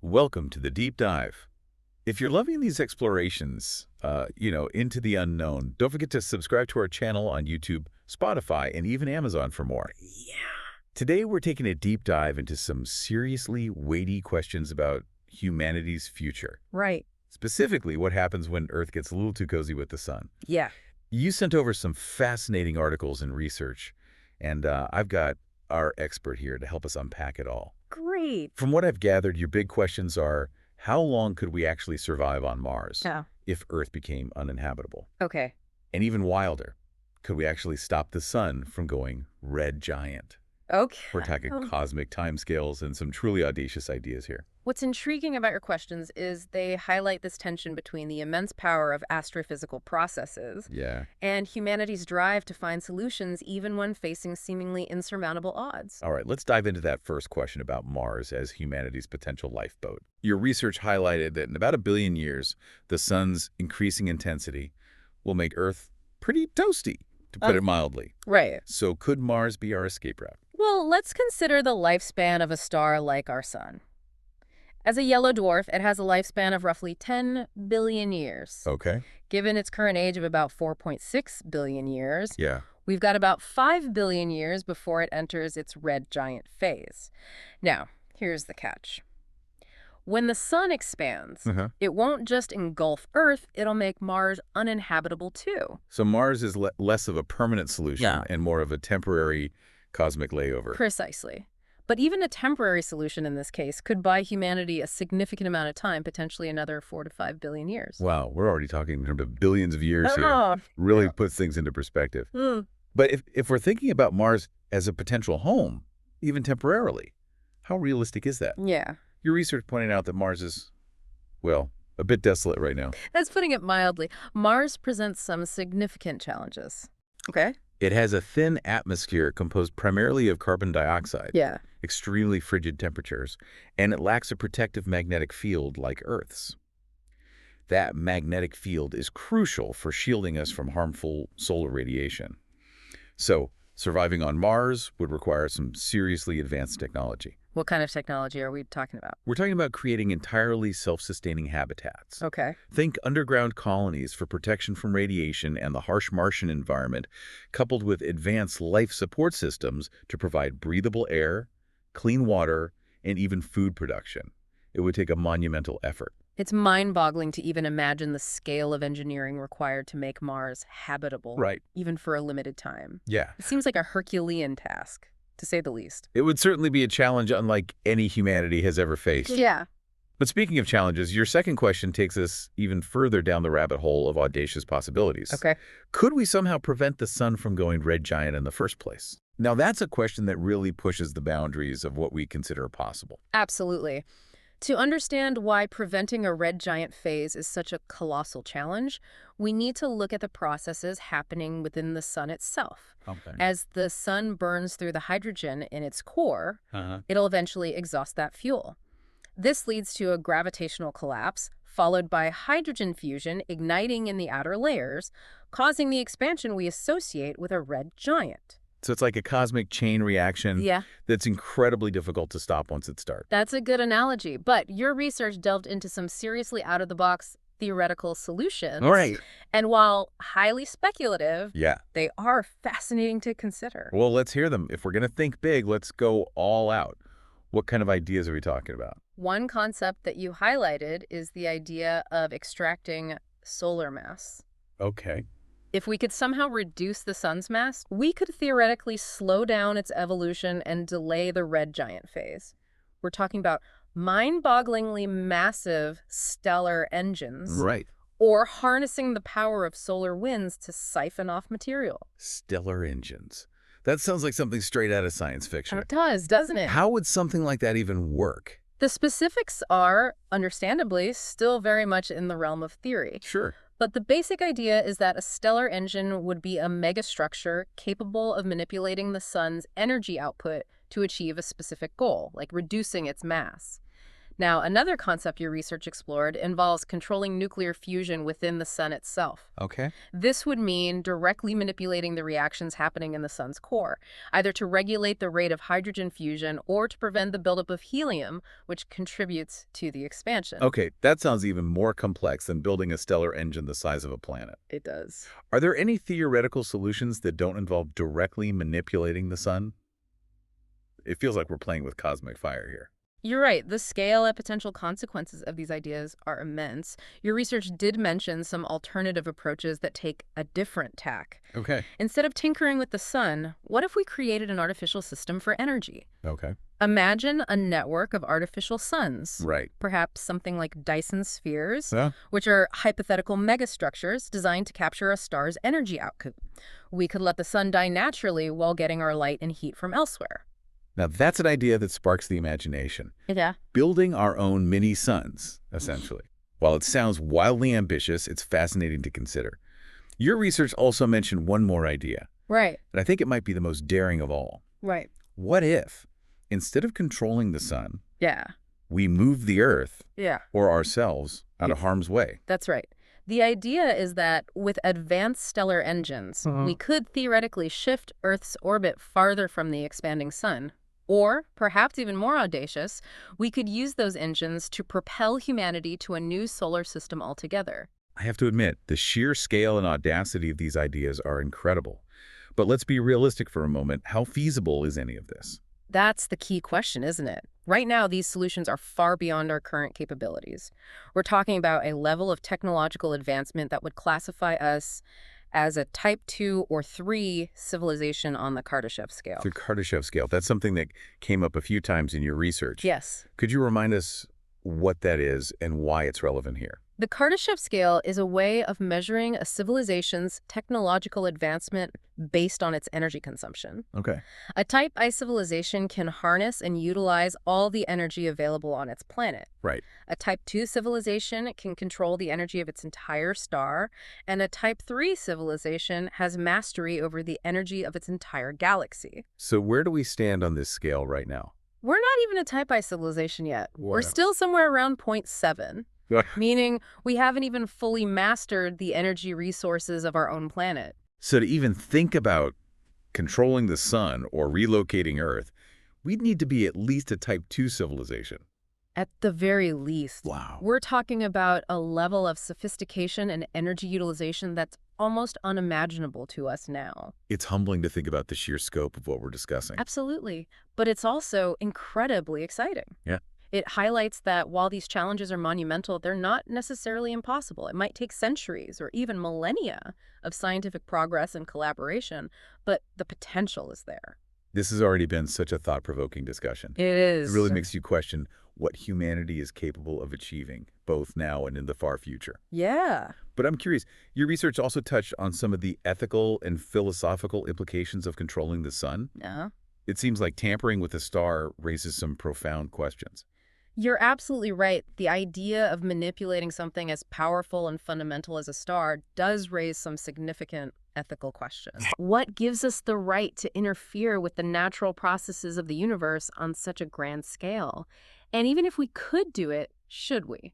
Welcome to the deep dive. If you're loving these explorations, into the unknown, don't forget to subscribe to our channel on YouTube, Spotify, and even Amazon for more. Yeah. Today, we're taking a deep dive into some seriously weighty questions about humanity's future. Right. Specifically, what happens when Earth gets a little too cozy with the sun. Yeah. You sent over some fascinating articles and research, and I've got our expert here to help us unpack it all. Great. From what I've gathered, your big questions are, how long could we actually survive on Mars if Earth became uninhabitable? Okay. And even wilder, could we actually stop the sun from going red giant? Okay. We're talking cosmic timescales and some truly audacious ideas here. What's intriguing about your questions is they highlight this tension between the immense power of astrophysical processes and humanity's drive to find solutions even when facing seemingly insurmountable odds. All right, let's dive into that first question about Mars as humanity's potential lifeboat. Your research highlighted that in about 1 billion years, the sun's increasing intensity will make Earth pretty toasty, to put it mildly. Right. So could Mars be our escape route? Well, let's consider the lifespan of a star like our sun. As a yellow dwarf, it has a lifespan of roughly 10 billion years. Okay. Given its current age of about 4.6 billion years, Yeah. we've got about 5 billion years before it enters its red giant phase. Now, here's the catch. When the sun expands, it won't just engulf Earth, it'll make Mars uninhabitable too. So Mars is less of a permanent solution and more of a temporary cosmic layover. Precisely. But even a temporary solution in this case could buy humanity a significant amount of time, potentially another 4 to 5 billion years. Wow, we're already talking in terms of billions of years here. Really puts things into perspective. But if we're thinking about Mars as a potential home, even temporarily, how realistic is that? Yeah. Your research pointed out that Mars is, well, a bit desolate right now. That's putting it mildly. Mars presents some significant challenges. Okay. It has a thin atmosphere composed primarily of carbon dioxide, extremely frigid temperatures, and it lacks a protective magnetic field like Earth's. That magnetic field is crucial for shielding us from harmful solar radiation. So, surviving on Mars would require some seriously advanced technology. What kind of technology are we talking about? We're talking about creating entirely self-sustaining habitats. Okay. Think underground colonies for protection from radiation and the harsh Martian environment, coupled with advanced life support systems to provide breathable air, clean water, and even food production. It would take a monumental effort. It's mind-boggling to even imagine the scale of engineering required to make Mars habitable, even for a limited time. Yeah. It seems like a Herculean task, to say the least. It would certainly be a challenge unlike any humanity has ever faced. Yeah. But speaking of challenges, your second question takes us even further down the rabbit hole of audacious possibilities. Okay. Could we somehow prevent the sun from going red giant in the first place? Now, that's a question that really pushes the boundaries of what we consider possible. Absolutely. To understand why preventing a red giant phase is such a colossal challenge, we need to look at the processes happening within the sun itself. Okay. As the sun burns through the hydrogen in its core, it'll eventually exhaust that fuel. This leads to a gravitational collapse, followed by hydrogen fusion igniting in the outer layers, causing the expansion we associate with a red giant. So it's like a cosmic chain reaction that's incredibly difficult to stop once it starts. That's a good analogy, but your research delved into some seriously out-of-the-box theoretical solutions. All right. And while highly speculative, they are fascinating to consider. Well, let's hear them. If we're going to think big, let's go all out. What kind of ideas are we talking about? One concept that you highlighted is the idea of extracting solar mass. Okay. If we could somehow reduce the sun's mass, we could theoretically slow down its evolution and delay the red giant phase. We're talking about mind-bogglingly massive stellar engines. Right. Or harnessing the power of solar winds to siphon off material. Stellar engines. That sounds like something straight out of science fiction. It does, doesn't it? How would something like that even work? The specifics are, understandably, still very much in the realm of theory. Sure. But the basic idea is that a stellar engine would be a megastructure capable of manipulating the sun's energy output to achieve a specific goal, like reducing its mass. Now, another concept your research explored involves controlling nuclear fusion within the sun itself. Okay. This would mean directly manipulating the reactions happening in the sun's core, either to regulate the rate of hydrogen fusion or to prevent the buildup of helium, which contributes to the expansion. Okay, that sounds even more complex than building a stellar engine the size of a planet. It does. Are there any theoretical solutions that don't involve directly manipulating the sun? It feels like we're playing with cosmic fire here. You're right. The scale and potential consequences of these ideas are immense. Your research did mention some alternative approaches that take a different tack. Okay. Instead of tinkering with the sun, what if we created an artificial system for energy? Okay. Imagine a network of artificial suns. Right. Perhaps something like Dyson spheres, Yeah. which are hypothetical megastructures designed to capture a star's energy output. We could let the sun die naturally while getting our light and heat from elsewhere. Now, that's an idea that sparks the imagination. Yeah. Building our own mini-suns, essentially. While it sounds wildly ambitious, it's fascinating to consider. Your research also mentioned one more idea. Right. And I think it might be the most daring of all. Right. What if, instead of controlling the sun, Yeah. we move the Earth Yeah. or ourselves out of harm's way? That's right. The idea is that with advanced stellar engines, we could theoretically shift Earth's orbit farther from the expanding sun. Or, perhaps even more audacious, we could use those engines to propel humanity to a new solar system altogether. I have to admit, the sheer scale and audacity of these ideas are incredible. But let's be realistic for a moment. How feasible is any of this? That's the key question, isn't it? Right now, these solutions are far beyond our current capabilities. We're talking about a level of technological advancement that would classify us as a type 2 or 3 civilization on the Kardashev scale. The Kardashev scale, that's something that came up a few times in your research. Yes. Could you remind us what that is and why it's relevant here? The Kardashev scale is a way of measuring a civilization's technological advancement based on its energy consumption. Okay. A type I civilization can harness and utilize all the energy available on its planet. Right. A type 2 civilization can control the energy of its entire star, and a type 3 civilization has mastery over the energy of its entire galaxy. So where do we stand on this scale right now? We're not even a type I civilization yet. Wow. We're still somewhere around 0.7. Meaning we haven't even fully mastered the energy resources of our own planet. So to even think about controlling the sun or relocating Earth, we'd need to be at least a type 2 civilization. At the very least. Wow. We're talking about a level of sophistication and energy utilization that's almost unimaginable to us now. It's humbling to think about the sheer scope of what we're discussing. Absolutely. But it's also incredibly exciting. Yeah. It highlights that while these challenges are monumental, they're not necessarily impossible. It might take centuries or even millennia of scientific progress and collaboration, but the potential is there. This has already been such a thought-provoking discussion. It is. It really makes you question what humanity is capable of achieving, both now and in the far future. Yeah. But I'm curious, your research also touched on some of the ethical and philosophical implications of controlling the sun. Yeah. It seems like tampering with a star raises some profound questions. You're absolutely right. The idea of manipulating something as powerful and fundamental as a star does raise some significant ethical questions. What gives us the right to interfere with the natural processes of the universe on such a grand scale? And even if we could do it, should we?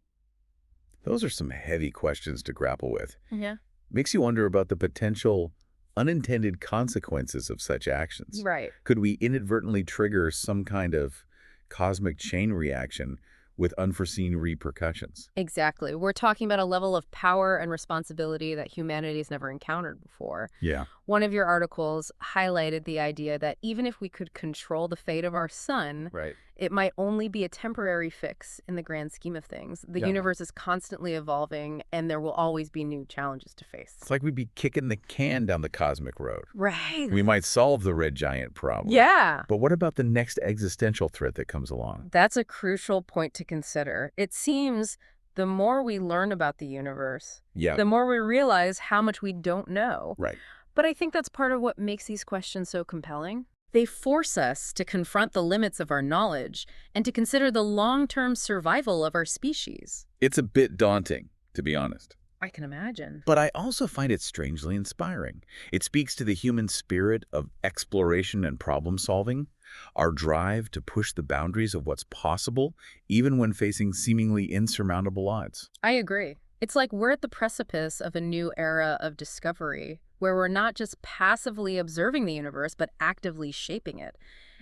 Those are some heavy questions to grapple with. Yeah. Makes you wonder about the potential unintended consequences of such actions. Right. Could we inadvertently trigger some kind of cosmic chain reaction with unforeseen repercussions? Exactly. We're talking about a level of power and responsibility that humanity's never encountered before. Yeah. One of your articles highlighted the idea that even if we could control the fate of our sun, Right. it might only be a temporary fix in the grand scheme of things. The universe is constantly evolving, and there will always be new challenges to face. It's like we'd be kicking the can down the cosmic road. Right. We might solve the red giant problem. Yeah. But what about the next existential threat that comes along? That's a crucial point to consider. It seems the more we learn about the universe, Yeah. the more we realize how much we don't know. Right. But I think that's part of what makes these questions so compelling. They force us to confront the limits of our knowledge and to consider the long-term survival of our species. It's a bit daunting, to be honest. I can imagine. But I also find it strangely inspiring. It speaks to the human spirit of exploration and problem solving. our drive to push the boundaries of what's possible, even when facing seemingly insurmountable odds. I agree. It's like we're at the precipice of a new era of discovery, where we're not just passively observing the universe, but actively shaping it.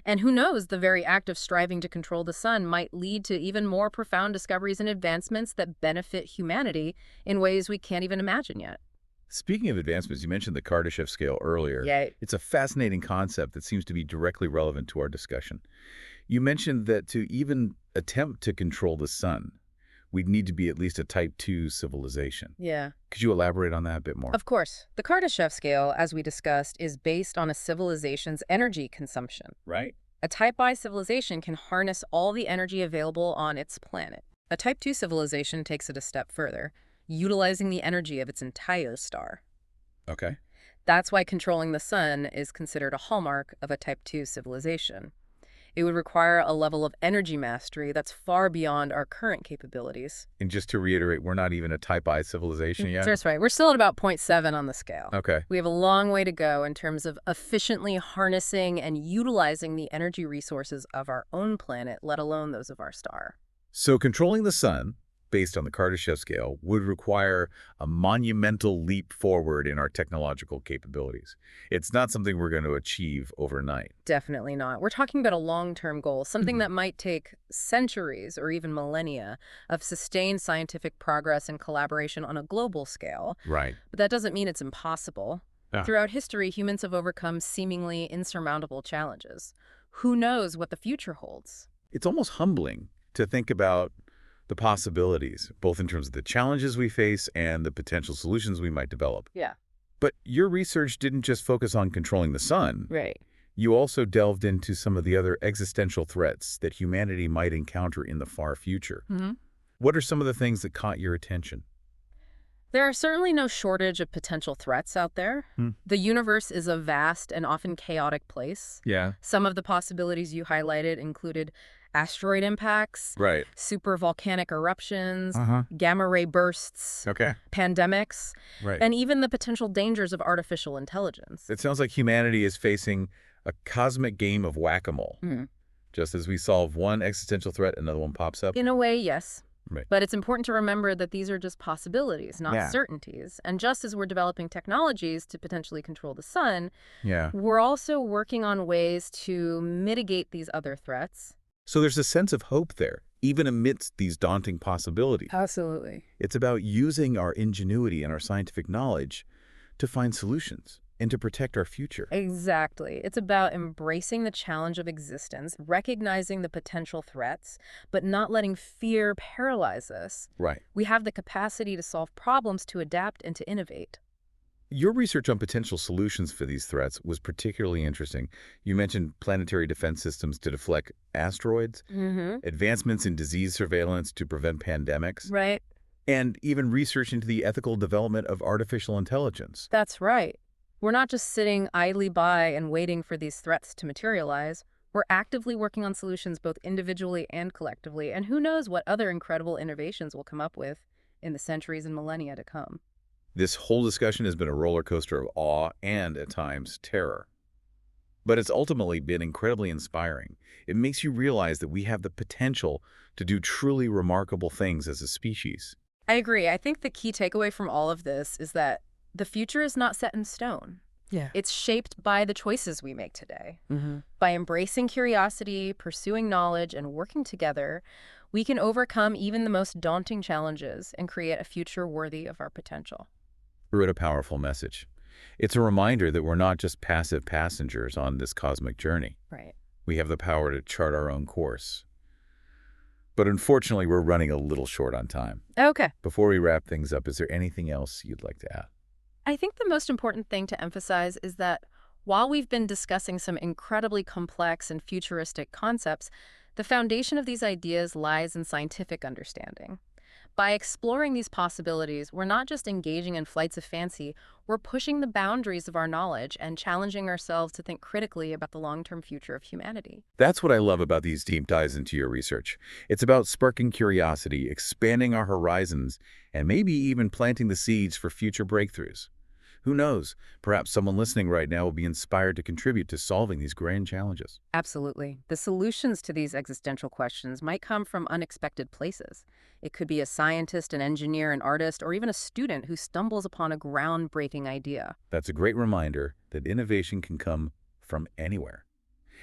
And who knows, the very act of striving to control the sun might lead to even more profound discoveries and advancements that benefit humanity in ways we can't even imagine yet. Speaking of advancements, you mentioned the Kardashev scale earlier. Yeah. It's a fascinating concept that seems to be directly relevant to our discussion. You mentioned that to even attempt to control the sun, we'd need to be at least a type 2 civilization. Yeah. Could you elaborate on that a bit more? Of course. The Kardashev scale, as we discussed, is based on a civilization's energy consumption. Right. A Type I civilization can harness all the energy available on its planet. A Type 2 civilization takes it a step further, utilizing the energy of its entire star. Okay. That's why controlling the sun is considered a hallmark of a Type 2 civilization. It would require a level of energy mastery that's far beyond our current capabilities. And just to reiterate, we're not even a Type I civilization yet? That's right. We're still at about 0.7 on the scale. Okay. We have a long way to go in terms of efficiently harnessing and utilizing the energy resources of our own planet, let alone those of our star. So controlling the sun, based on the Kardashev scale, would require a monumental leap forward in our technological capabilities. It's not something we're going to achieve overnight. Definitely not. We're talking about a long-term goal, something that might take centuries or even millennia of sustained scientific progress and collaboration on a global scale. Right. But that doesn't mean it's impossible. Yeah. Throughout history, humans have overcome seemingly insurmountable challenges. Who knows what the future holds? It's almost humbling to think about the possibilities, both in terms of the challenges we face and the potential solutions we might develop. Yeah. But your research didn't just focus on controlling the sun. Right. You also delved into some of the other existential threats that humanity might encounter in the far future. Mm-hmm. What are some of the things that caught your attention? There are certainly no shortage of potential threats out there. The universe is a vast and often chaotic place. Yeah. Some of the possibilities you highlighted included asteroid impacts, Right. supervolcanic eruptions, Uh-huh. gamma-ray bursts, Okay. pandemics, Right. and even the potential dangers of artificial intelligence. It sounds like humanity is facing a cosmic game of whack-a-mole. Just as we solve one existential threat, another one pops up. In a way, yes. Right. But it's important to remember that these are just possibilities, not Yeah. certainties. And just as we're developing technologies to potentially control the sun, Yeah. we're also working on ways to mitigate these other threats. So there's a sense of hope there, even amidst these daunting possibilities. Absolutely. It's about using our ingenuity and our scientific knowledge to find solutions and to protect our future. Exactly. It's about embracing the challenge of existence, recognizing the potential threats, but not letting fear paralyze us. Right. We have the capacity to solve problems, to adapt, and to innovate. Your research on potential solutions for these threats was particularly interesting. You mentioned planetary defense systems to deflect asteroids, advancements in disease surveillance to prevent pandemics, Right. and even research into the ethical development of artificial intelligence. That's right. We're not just sitting idly by and waiting for these threats to materialize. We're actively working on solutions both individually and collectively, and who knows what other incredible innovations we'll come up with in the centuries and millennia to come. This whole discussion has been a roller coaster of awe and, at times, terror. But it's ultimately been incredibly inspiring. It makes you realize that we have the potential to do truly remarkable things as a species. I agree. I think the key takeaway from all of this is that the future is not set in stone. Yeah. It's shaped by the choices we make today. By embracing curiosity, pursuing knowledge, and working together, we can overcome even the most daunting challenges and create a future worthy of our potential. What a powerful message. It's a reminder that we're not just passive passengers on this cosmic journey. Right. We have the power to chart our own course. But unfortunately, we're running a little short on time. Okay. Before we wrap things up, is there anything else you'd like to add? I think the most important thing to emphasize is that while we've been discussing some incredibly complex and futuristic concepts, the foundation of these ideas lies in scientific understanding. By exploring these possibilities, we're not just engaging in flights of fancy, we're pushing the boundaries of our knowledge and challenging ourselves to think critically about the long-term future of humanity. That's what I love about these deep dives into your research. It's about sparking curiosity, expanding our horizons, and maybe even planting the seeds for future breakthroughs. Who knows? Perhaps someone listening right now will be inspired to contribute to solving these grand challenges. Absolutely. The solutions to these existential questions might come from unexpected places. It could be a scientist, an engineer, an artist, or even a student who stumbles upon a groundbreaking idea. That's a great reminder that innovation can come from anywhere.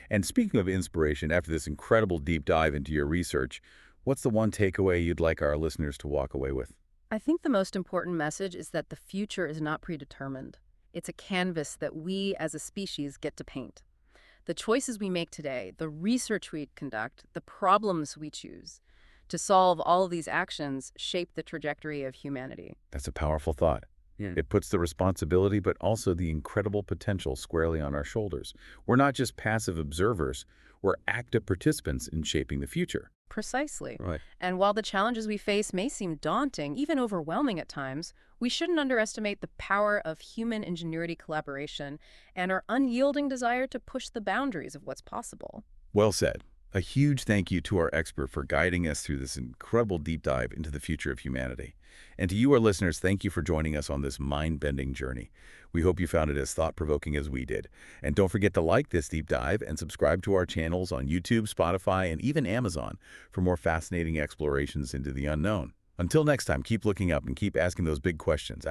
And speaking of inspiration, after this incredible deep dive into your research, what's the one takeaway you'd like our listeners to walk away with? I think the most important message is that the future is not predetermined. It's a canvas that we as a species get to paint. The choices we make today, the research we conduct, the problems we choose to solve all of these actions shape the trajectory of humanity. That's a powerful thought. It puts the responsibility but also the incredible potential squarely on our shoulders. We're not just passive observers, we're active participants in shaping the future. Precisely. Right. And while the challenges we face may seem daunting, even overwhelming at times, we shouldn't underestimate the power of human ingenuity collaboration and our unyielding desire to push the boundaries of what's possible. Well said. A huge thank you to our expert for guiding us through this incredible deep dive into the future of humanity. And to you, our listeners, thank you for joining us on this mind-bending journey. We hope you found it as thought-provoking as we did. And don't forget to like this deep dive and subscribe to our channels on YouTube, Spotify, and even Amazon for more fascinating explorations into the unknown. Until next time, keep looking up and keep asking those big questions.